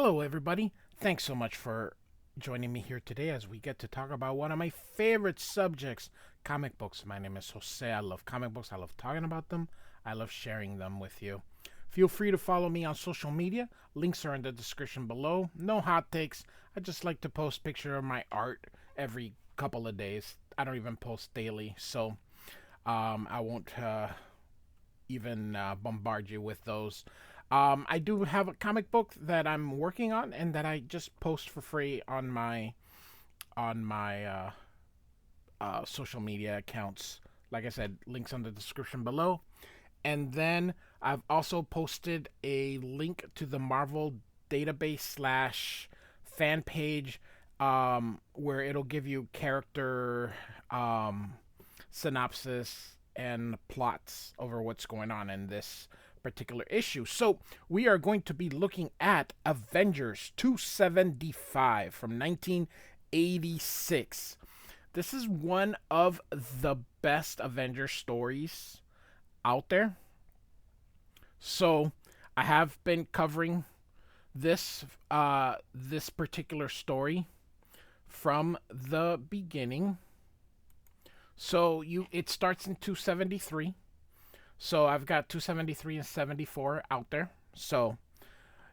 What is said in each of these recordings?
Hello, everybody. Thanks so much for joining me here today as we get to talk about one of my favorite subjects, comic books. My name is Jose. I love comic books. I love talking about them. I love sharing them with you. Feel free to follow me on social media. Links are in the description below. No hot takes. I just like to post picture of my art every couple of days. I don't even post daily, so I won't even bombard you with those. I do have a comic book that I'm working on and that I just post for free on my social media accounts. Like I said, links on the description below. And then I've also posted a link to the Marvel database slash fan page, where it'll give you character synopsis and plots over what's going on in this particular issue. So we are going to be looking at Avengers 275 from 1986. This is one of the best Avengers stories out there. So I have been covering this particular story from the beginning. So it starts in 273. So I've got 273 and 74 out there. So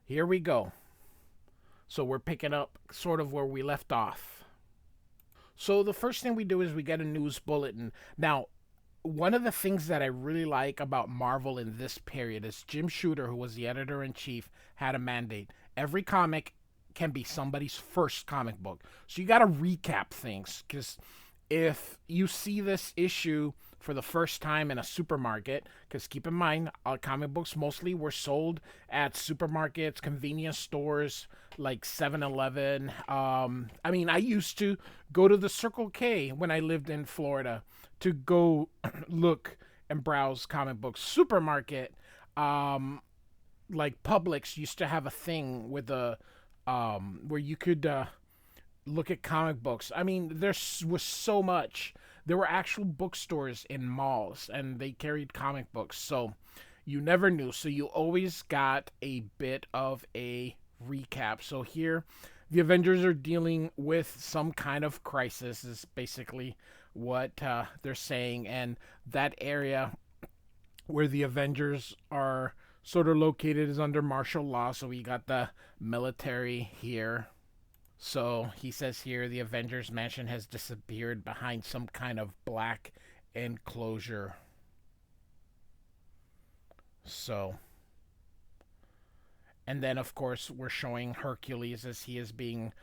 here we go. So we're picking up sort of where we left off. So the first thing we do is we get a news bulletin. Now, one of the things that I really like about Marvel in this period is Jim Shooter, who was the editor-in-chief, had a mandate. Every comic can be somebody's first comic book. So you got to recap things, because if you see this issue for the first time in a supermarket, because keep in mind, comic books mostly were sold at supermarkets, convenience stores like 7-Eleven. I used to go to the Circle K when I lived in Florida to go look and browse comic books. Supermarket, like Publix used to have a thing with a where you could look at comic books. I mean, there was so much. There were actual bookstores in malls, and they carried comic books, so you never knew. So you always got a bit of a recap. So here, the Avengers are dealing with some kind of crisis, is basically what they're saying. And that area where the Avengers are sort of located is under martial law, so we got the military here. So he says here the Avengers mansion has disappeared behind some kind of black enclosure. So, and then of course we're showing Hercules as he is being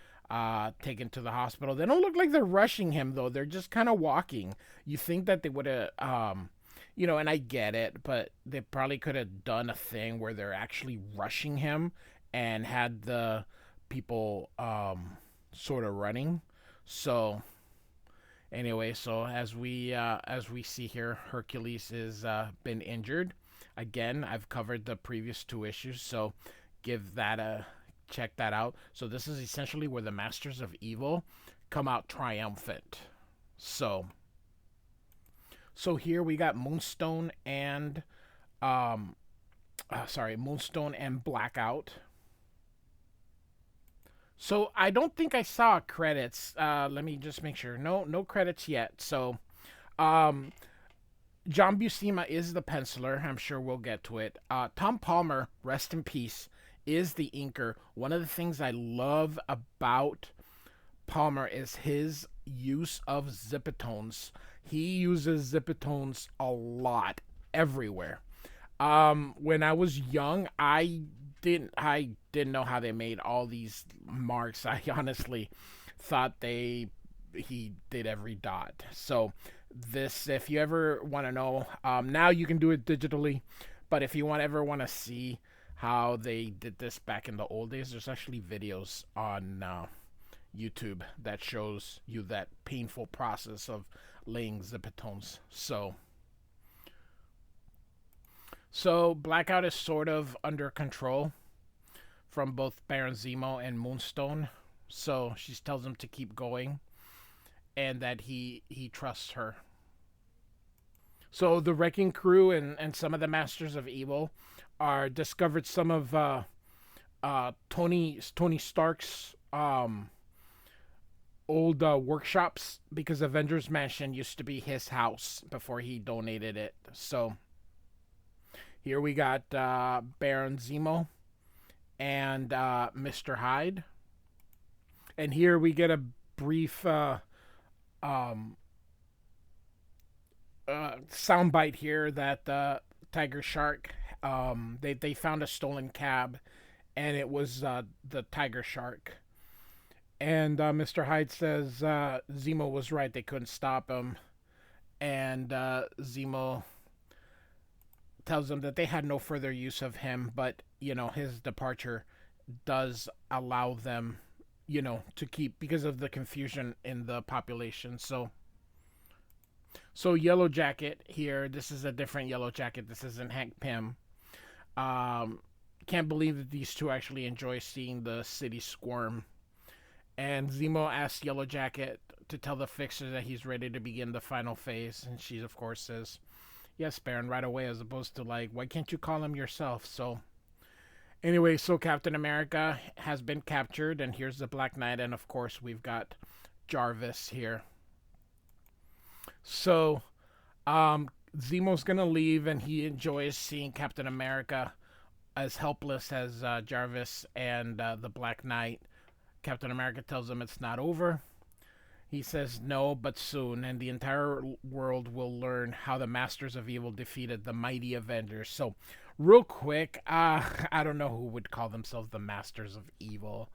taken to the hospital. They don't look like they're rushing him though. They're just kind of walking. You think that they would have, and I get it, but they probably could have done a thing where they're actually rushing him and had the people sort of running. So anyway, so as we see here, Hercules is been injured again. I've covered the previous two issues, so give that a check that out. So this is essentially where the Masters of Evil come out triumphant. So here we got Moonstone and Moonstone and Blackout. So I don't think I saw credits. Let me just make sure. No credits yet. So, John Buscema is the penciler. I'm sure we'll get to it. Tom Palmer, rest in peace, is the inker. One of the things I love about Palmer is his use of zipatones. He uses zipatones a lot, everywhere. When I was young, I didn't know how they made all these marks. I honestly thought he did every dot. So this, if you ever want to know, now you can do it digitally, but if you ever want to see how they did this back in the old days, there's actually videos on YouTube that shows you that painful process of laying zipatones. So Blackout is sort of under control from both Baron Zemo and Moonstone. So she tells him to keep going and that he trusts her. So the Wrecking Crew and some of the Masters of Evil are discovered some of Tony Stark's old workshops, because Avengers Mansion used to be his house before he donated it. So here we got Baron Zemo and Mr. Hyde, and here we get a brief um, soundbite here that Tiger Shark, they found a stolen cab, and it was the Tiger Shark. And Mr. Hyde says Zemo was right; they couldn't stop him. And Zemo tells them that they had no further use of him, but his departure does allow them, to keep, because of the confusion in the population. So Yellow Jacket here. This is a different Yellow Jacket. This isn't Hank Pym. Um, can't believe that these two actually enjoy seeing the city squirm. And Zemo asks Yellow Jacket to tell the Fixer that he's ready to begin the final phase, and she of course says, "Yes, Baron, right away," as opposed to like, "Why can't you call him yourself?" So anyway, so Captain America has been captured, and here's the Black Knight, and of course we've got Jarvis here. So Zemo's gonna leave, and he enjoys seeing Captain America as helpless as Jarvis and the Black Knight. Captain America tells him it's not over. He says no, but soon, and the entire world will learn how the Masters of Evil defeated the mighty Avengers. So, real quick, I don't know who would call themselves the Masters of Evil.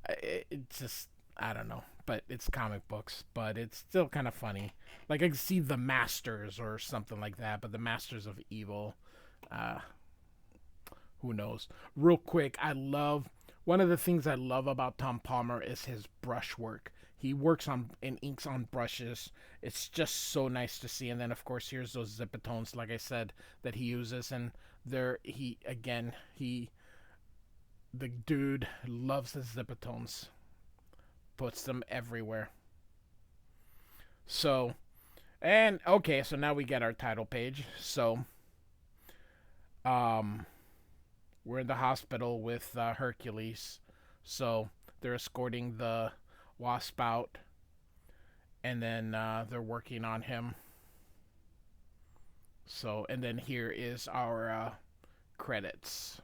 It's just, I don't know, but it's comic books, but it's still kind of funny. Like, I could see the Masters or something like that, but the Masters of Evil, who knows? Real quick, one of the things I love about Tom Palmer is his brushwork. He works on and inks on brushes. It's just so nice to see. And then of course here's those zipatones, like I said, that he uses, and the dude loves his zipatones. Puts them everywhere. So, and okay, so now we get our title page. So we're in the hospital with Hercules. So they're escorting the Wasp out, and then they're working on him. So, and then here is our credits.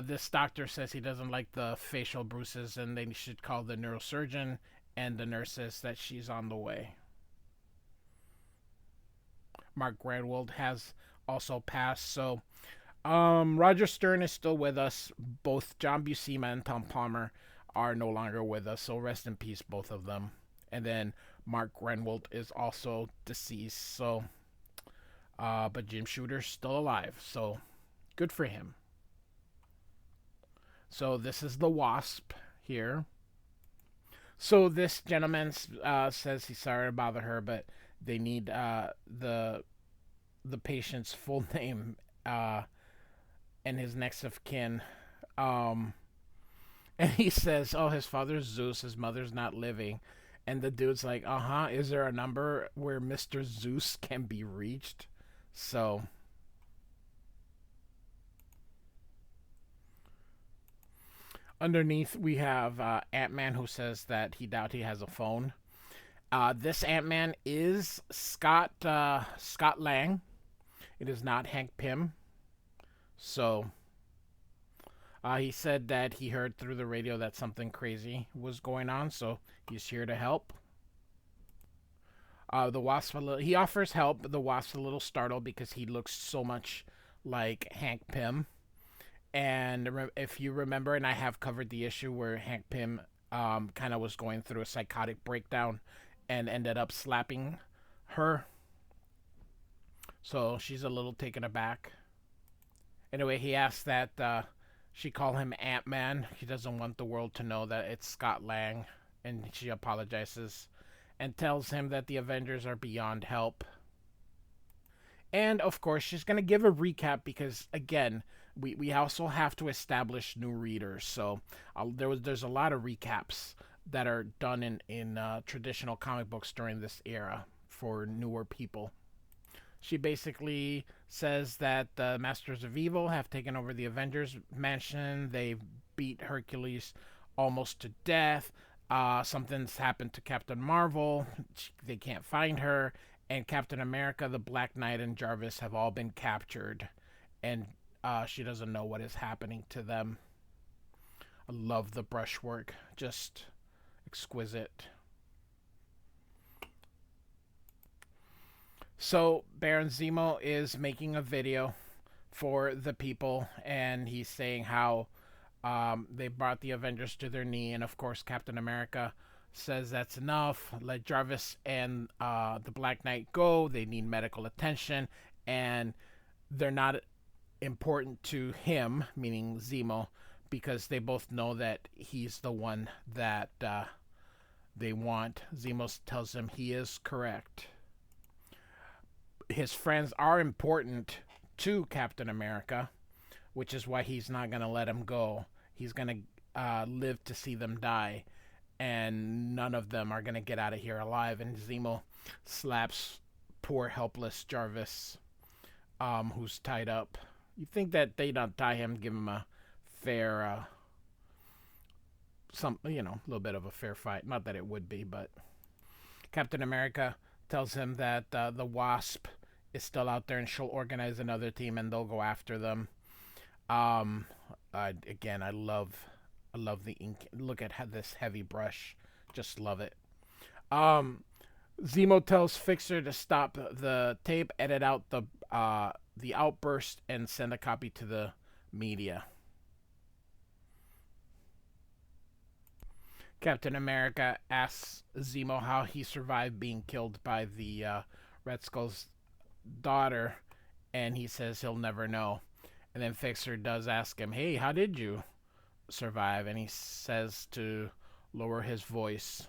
This doctor says he doesn't like the facial bruises, and they should call the neurosurgeon, and the nurse says that she's on the way. Mark Granwald has also passed. So Roger Stern is still with us. Both John Buscema and Tom Palmer are no longer with us, so rest in peace, both of them. And then Mark Granwald is also deceased. So, but Jim Shooter's still alive, so good for him. So this is the Wasp here. So this gentleman says he's sorry to bother her, but they need the patient's full name and his next of kin. And he says, "Oh, his father's Zeus, his mother's not living." And the dude's like, "Is there a number where Mr. Zeus can be reached?" So underneath we have Ant-Man, who says that he doubts he has a phone. This Ant-Man is Scott Lang. It is not Hank Pym. So he said that he heard through the radio that something crazy was going on, so he's here to help. The Wasp, he offers help, but the Wasp's a little startled because he looks so much like Hank Pym. And if you remember, and I have covered the issue where Hank Pym kind of was going through a psychotic breakdown and ended up slapping her. So she's a little taken aback. Anyway, he asks that she call him Ant-Man. He doesn't want the world to know that it's Scott Lang. And she apologizes and tells him that the Avengers are beyond help. And, of course, she's going to give a recap because, again, we also have to establish new readers. So there's a lot of recaps that are done in traditional comic books during this era for newer people. She basically says that the Masters of Evil have taken over the Avengers mansion. They beat Hercules almost to death. Something's happened to Captain Marvel. They can't find her. And Captain America, the Black Knight, and Jarvis have all been captured. And she doesn't know what is happening to them. I love the brushwork. Just exquisite. So Baron Zemo is making a video for the people, and he's saying how they brought the Avengers to their knee, and of course Captain America says that's enough. Let Jarvis and the Black Knight go. They need medical attention, and they're not important to him, meaning Zemo, because they both know that he's the one that they want. Zemo tells him he is correct. His friends are important to Captain America, which is why he's not going to let him go. He's going to live to see them die, and none of them are going to get out of here alive. And Zemo slaps poor, helpless Jarvis, who's tied up. You think that they'd untie him, give him a fair, a little bit of a fair fight. Not that it would be, but Captain America tells him that the Wasp is still out there, and she'll organize another team, and they'll go after them. Again, I love the ink. Look at this heavy brush. Just love it. Zemo tells Fixer to stop the tape, edit out the outburst, and send a copy to the media. Captain America asks Zemo how he survived being killed by the Red Skull's daughter, and he says he'll never know. And then Fixer does ask him, hey, how did you survive? And he says to lower his voice.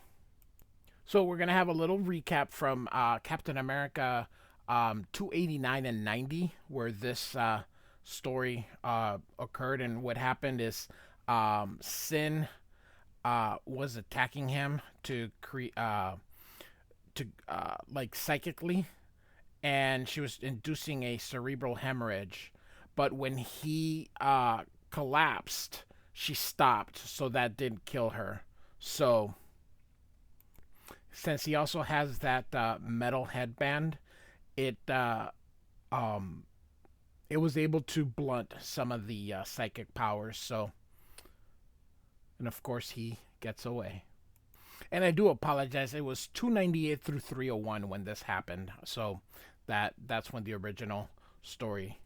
So we're going to have a little recap from Captain America 289 and 90, where this story occurred. And what happened is Sin was attacking him like psychically, and she was inducing a cerebral hemorrhage. But when he collapsed, she stopped, so that didn't kill her. So since he also has that metal headband, it was able to blunt some of the psychic powers. So, and of course he gets away. And I do apologize. It was 298 through 301 when this happened. So that's when the original story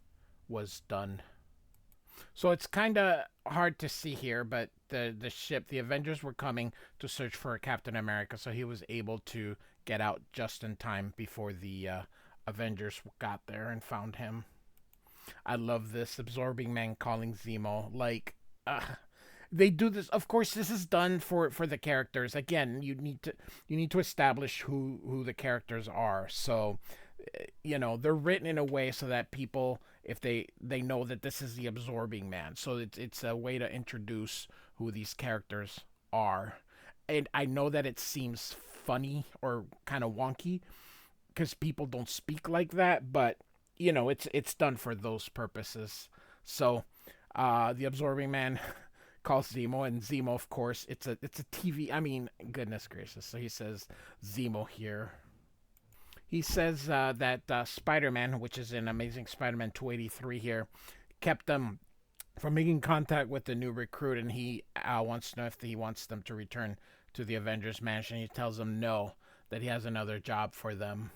was done. So it's kind of hard to see here, but the Avengers were coming to search for Captain America, so he was able to get out just in time before the Avengers got there and found him. I love this Absorbing Man calling Zemo like they do this. Of course, this is done for the characters. Again, you need to establish who the characters are. So, they're written in a way so that people, if they know that this is the Absorbing Man. So it's a way to introduce who these characters are. And I know that it seems funny or kind of wonky because people don't speak like that, but it's done for those purposes. So the Absorbing Man calls Zemo, and Zemo, of course, it's a TV. I mean, goodness gracious. So he says Zemo here. He says that Spider-Man, which is in Amazing Spider-Man 283 here, kept them from making contact with the new recruit, and he wants to know if he wants them to return to the Avengers mansion. He tells them no, that he has another job for them.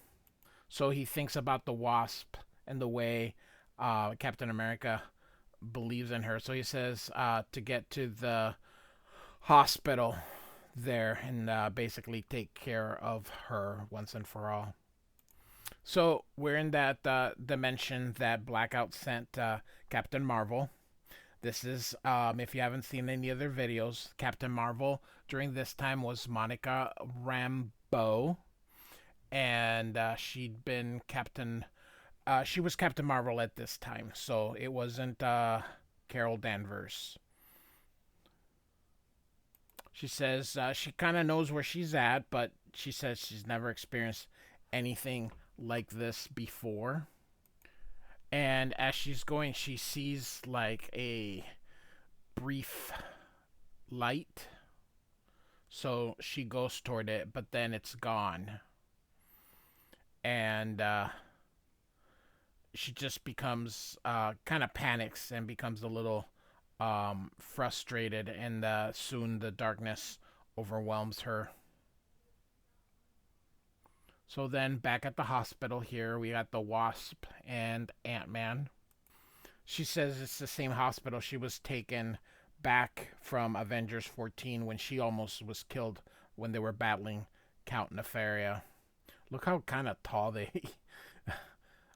So he thinks about the Wasp and the way Captain America believes in her. So he says to get to the hospital there and basically take care of her once and for all. So we're in that dimension that Blackout sent Captain Marvel. This is, if you haven't seen any other videos, Captain Marvel during this time was Monica Rambeau, and she'd been Captain. She was Captain Marvel at this time, so it wasn't Carol Danvers. She says she kind of knows where she's at, but she says she's never experienced anything like this before. And as she's going, she sees like a brief light. So she goes toward it, but then it's gone. And she just becomes kind of panics and becomes a little frustrated. And soon the darkness overwhelms her. So then back at the hospital here, we got the Wasp and Ant-Man. She says it's the same hospital she was taken back from Avengers 14 when she almost was killed when they were battling Count Nefaria. Look how kind of tall they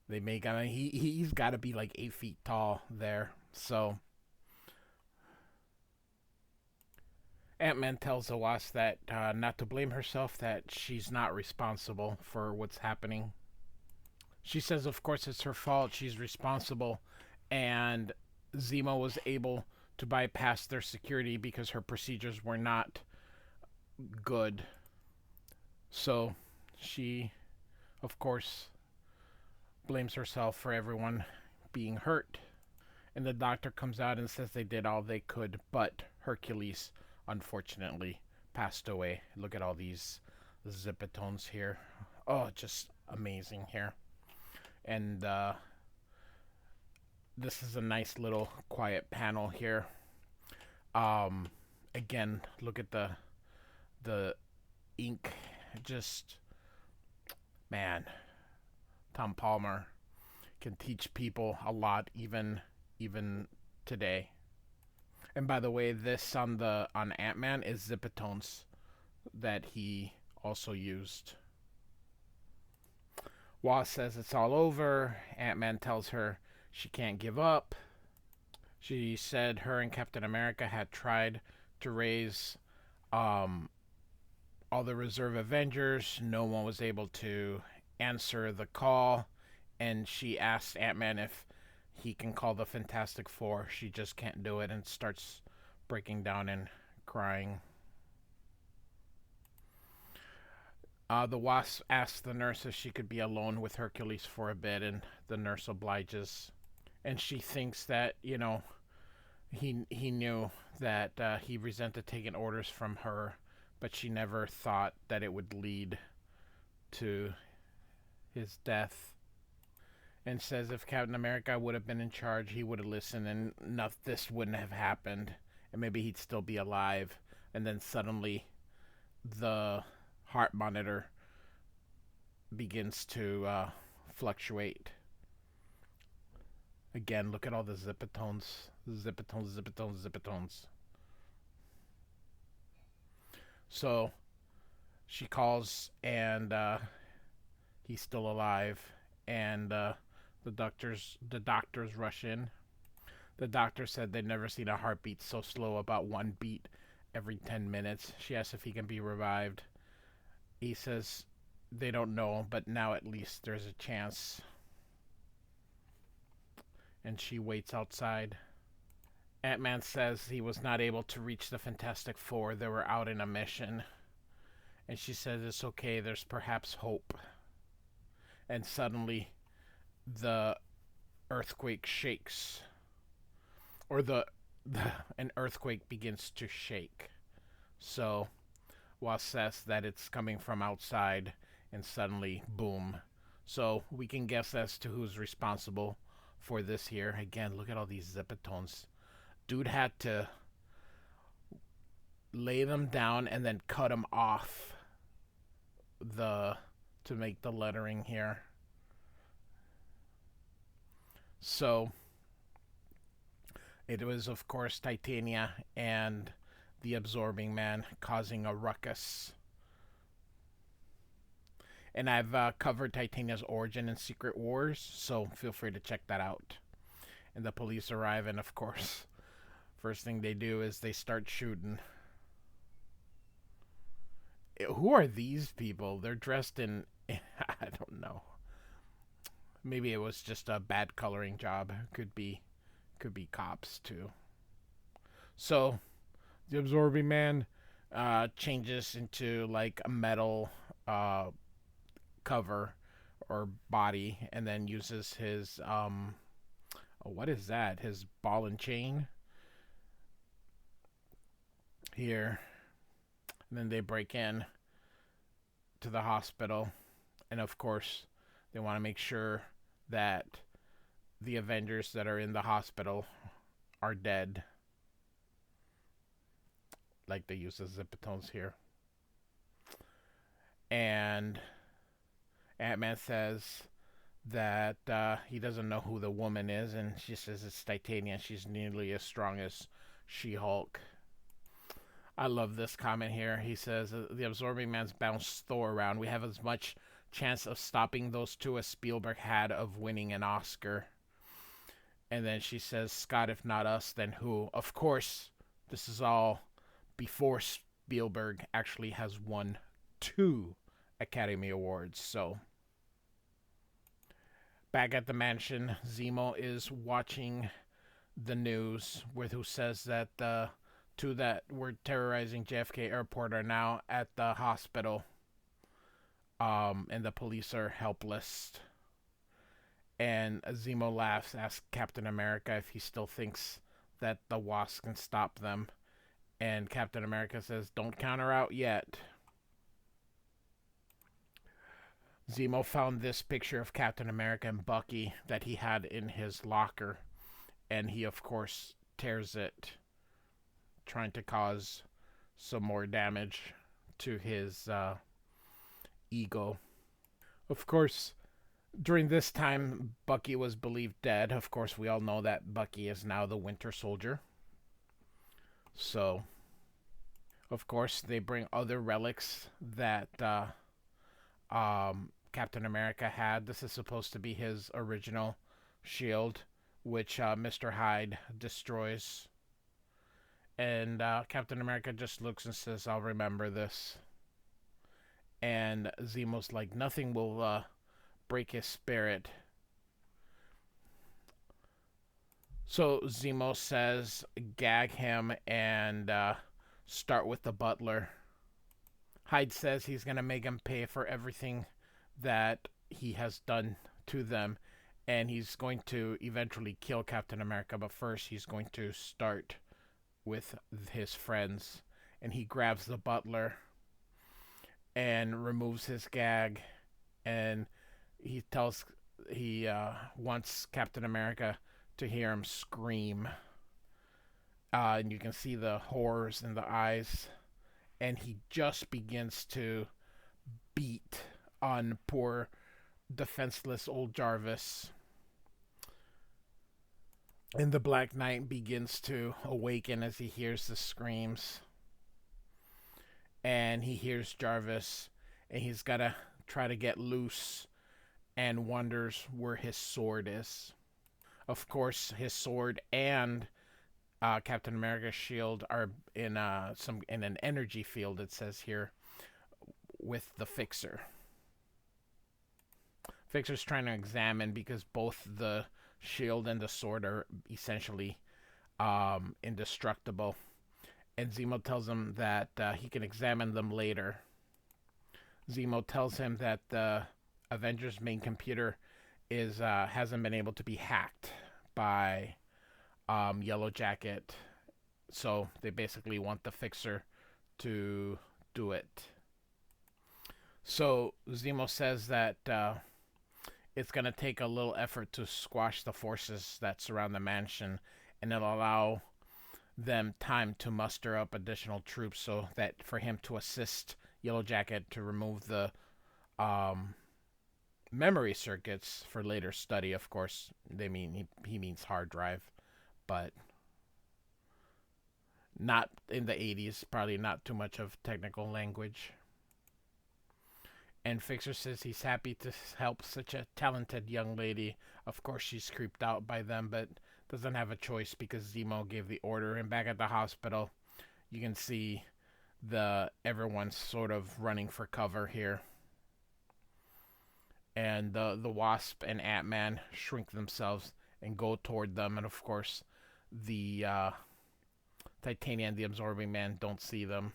they make. I mean, he's got to be like 8 feet tall there. So Ant-Man tells the Wasp that not to blame herself, that she's not responsible for what's happening. She says, of course, it's her fault. She's responsible. And Zemo was able to bypass their security because her procedures were not good. So she, of course, blames herself for everyone being hurt. And the doctor comes out and says they did all they could, but Hercules, unfortunately, passed away. Look at all these zipatones here. Oh, just amazing here. And this is a nice little quiet panel here. Again, look at the ink. Just, man, Tom Palmer can teach people a lot, even today. And by the way, this on Ant-Man is zipatones that he also used. Wasp says it's all over. Ant-Man tells her she can't give up. She said her and Captain America had tried to raise all the reserve Avengers. No one was able to answer the call. And she asked Ant-Man if he can call the Fantastic Four. She just can't do it and starts breaking down and crying. The Wasp asks the nurse if she could be alone with Hercules for a bit, and the nurse obliges. And she thinks that, he knew that he resented taking orders from her, but she never thought that it would lead to his death. And says if Captain America would have been in charge, he would have listened, and this wouldn't have happened, and maybe he'd still be alive. And then suddenly, the heart monitor begins to fluctuate. Again, look at all the zipatones. Zipatones. So she calls, and he's still alive, and the doctors rush in. The doctor said they'd never seen a heartbeat so slow, about 1 beat every 10 minutes. She asks if he can be revived. He says they don't know, but now at least there's a chance. And she waits outside. Ant-Man says he was not able to reach the Fantastic Four. They were out in a mission. And she says it's okay, there's perhaps hope. And suddenly, the earthquake shakes. Or an earthquake begins to shake. So Wasp says that it's coming from outside, and suddenly, boom. So we can guess as to who's responsible for this here. Again, look at all these zipatones. Dude had to lay them down and then cut them off to make the lettering here. So it was, of course, Titania and the Absorbing Man causing a ruckus. And I've covered Titania's origin in Secret Wars, so feel free to check that out. And the police arrive, and of course, first thing they do is they start shooting. Who are these people? They're dressed in, I don't know. Maybe it was just a bad coloring job. Could be cops too. So the Absorbing Man changes into like a metal cover or body, and then uses his oh, what is that? His ball and chain here. And then they break in to the hospital, and of course, they want to make sure that the Avengers that are in the hospital are dead. Like they use the zipatones here. And AntMan says that he doesn't know who the woman is, and she says it's Titania. She's nearly as strong as She-Hulk. I love this comment here. He says, the Absorbing Man's bounced Thor around. We have as much chance of stopping those two as Spielberg had of winning an Oscar. And then she says, Scott, if not us, then who? Of course, this is all before Spielberg actually has won 2 Academy Awards. So, back at the mansion, Zemo is watching the news with who says that the 2 that were terrorizing JFK Airport are now at the hospital. And the police are helpless. And Zemo laughs, asks Captain America if he still thinks that the Wasp can stop them. And Captain America says, don't count her out yet. Zemo found this picture of Captain America and Bucky that he had in his locker. And he, of course, tears it, trying to cause some more damage to his ego. Of course, during this time, Bucky was believed dead. Of course, we all know that Bucky is now the Winter Soldier. So, of course, they bring other relics that Captain America had. This is supposed to be his original shield, which Mr. Hyde destroys. And Captain America just looks and says, I'll remember this. And Zemo's like, nothing will break his spirit. So Zemo says, gag him and start with the butler. Hyde says he's going to make him pay for everything that he has done to them. And he's going to eventually kill Captain America. But first, he's going to start with his friends. And he grabs the butler and removes his gag. And he wants Captain America to hear him scream. And you can see the horrors in the eyes. And he just begins to beat on poor defenseless old Jarvis. And the Black Knight begins to awaken as he hears the screams. And he hears Jarvis, and he's got to try to get loose and wonders where his sword is. Of course, his sword and Captain America's shield are in an energy field, it says here, with the Fixer. Fixer's trying to examine because both the shield and the sword are essentially indestructible. And Zemo tells him that he can examine them later. Zemo tells him that the Avengers' main computer hasn't been able to be hacked by Yellow Jacket. So they basically want the Fixer to do it. So Zemo says that it's going to take a little effort to squash the forces that surround the mansion, and it'll allow them time to muster up additional troops so that for him to assist Yellow Jacket to remove the memory circuits for later study. Of course, he means hard drive, but not in the 80s, probably not too much of technical language. And Fixer says he's happy to help such a talented young lady. Of course, she's creeped out by them, but doesn't have a choice because Zemo gave the order. And back at the hospital, you can see everyone's sort of running for cover here. And the Wasp and AntMan shrink themselves and go toward them. And of course, the Titania and the Absorbing Man don't see them.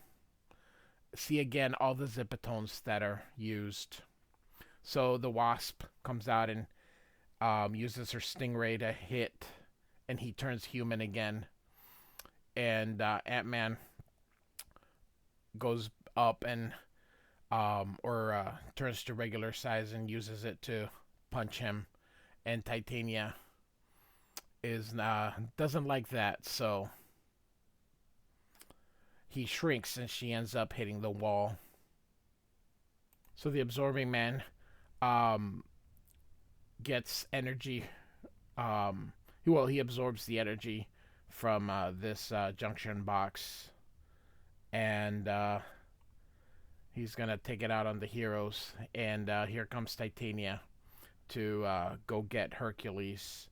See again all the zipatones that are used. So the Wasp comes out and uses her stingray to hit, and he turns human again. And Ant-Man goes up and turns to regular size and uses it to punch him. And Titania is doesn't like that, so he shrinks and she ends up hitting the wall. So the Absorbing Man gets energy. He absorbs the energy from this junction box, and he's gonna take it out on the heroes. And here comes Titania to go get Hercules,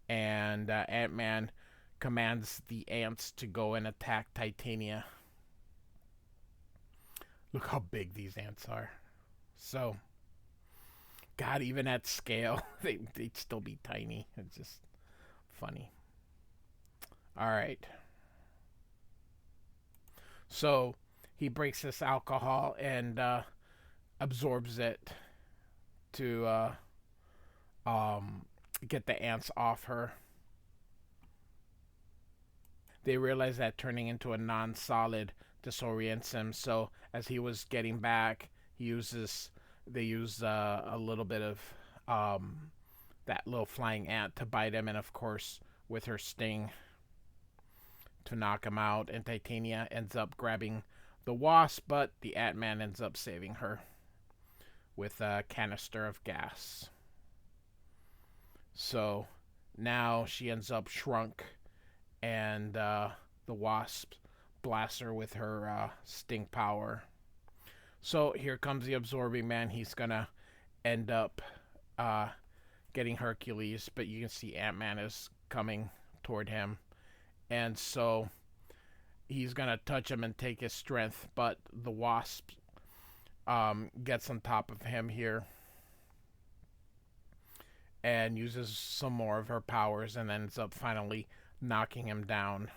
and Ant-Man commands the ants to go and attack Titania. Look how big these ants are. So, God, even at scale, they'd still be tiny. It's just funny. All right. So he breaks this alcohol and absorbs it to get the ants off her. They realize that turning into a non-solid disorients him. So as he was getting back, they use a little bit of that little flying ant to bite him, and of course with her sting to knock him out. And Titania ends up grabbing the Wasp, but the Ant-Man ends up saving her with a canister of gas. So now she ends up shrunk, and the Wasp blasts her with her sting power. So here comes the Absorbing Man. He's gonna end up getting Hercules, but you can see Ant-Man is coming toward him, and so he's gonna touch him and take his strength, but the Wasp gets on top of him here and uses some more of her powers and ends up finally knocking him down.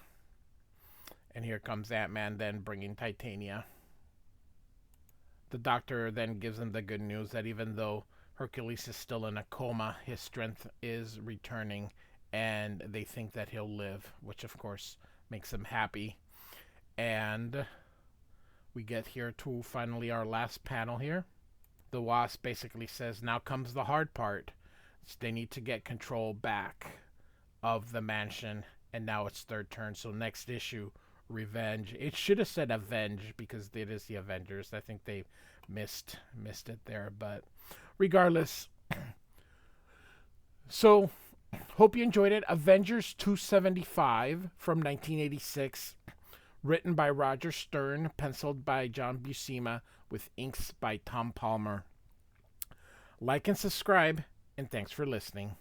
And here comes Ant-Man then bringing Titania. The doctor then gives him the good news that even though Hercules is still in a coma, his strength is returning, and they think that he'll live, which of course makes him happy. And we get here to finally our last panel here. The Wasp basically says, now comes the hard part. They need to get control back of the mansion, and now it's their turn. So next issue, Revenge. It should have said Avenge because it is the Avengers. I think they missed it there, but regardless. So hope you enjoyed it. Avengers 275 from 1986, written by Roger Stern, penciled by John Buscema, with inks by Tom Palmer. Like and subscribe, and thanks for listening.